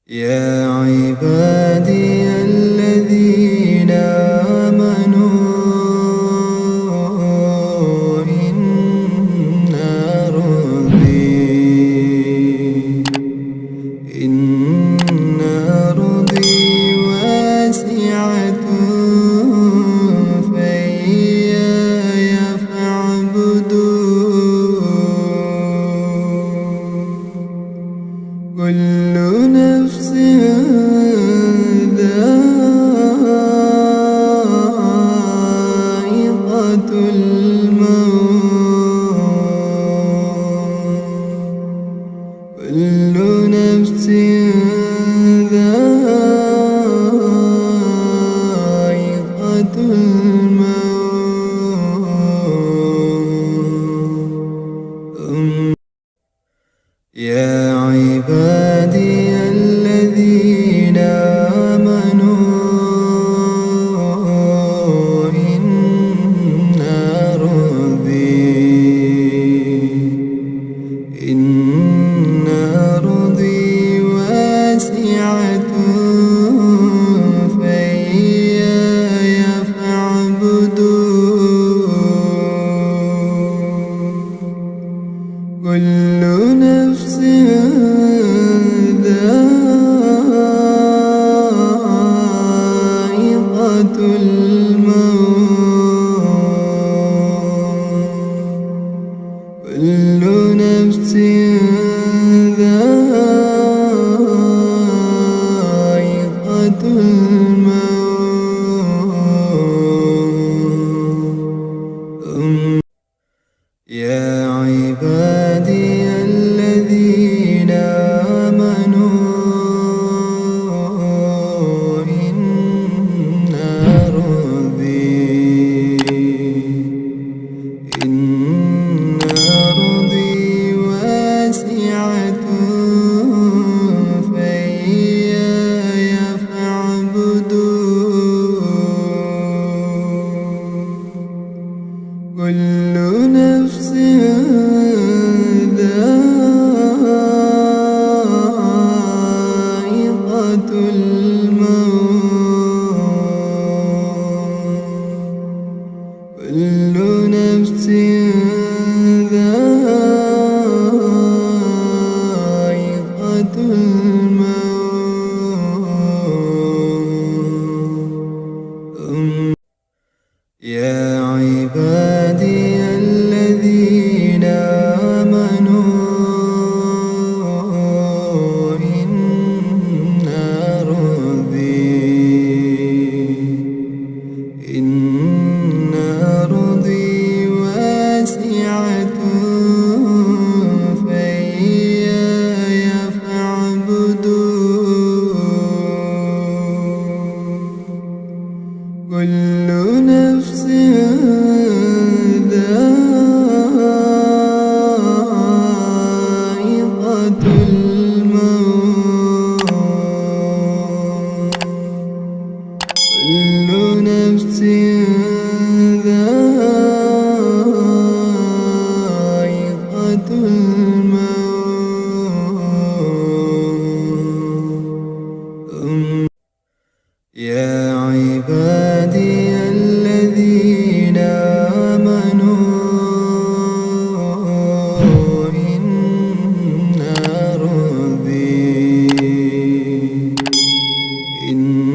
يا عبادي الذين آمنوا إن أرضي واسعة فإياي فاعبدون كل نفس ذائقة الموت كل نفس ذائقة الموت يا عبادي الذين آمنوا إن أرضي واسعة فإياي فاعبدون كل نفس ذائقة الموت كل نفس ذائقة الموت يا عبادي الذين آمنوا إن أرضي واسعة فإياي فاعبدون كل نفس ذائقة الموت كل نفس ذائقة الموت يا عبادي الذين آمنوا إن أرضي واسعة فإياي فاعبدون كل نفس ذائقة الموت كل نفس ذائقة الموت يا عبادي الذين آمنوا إن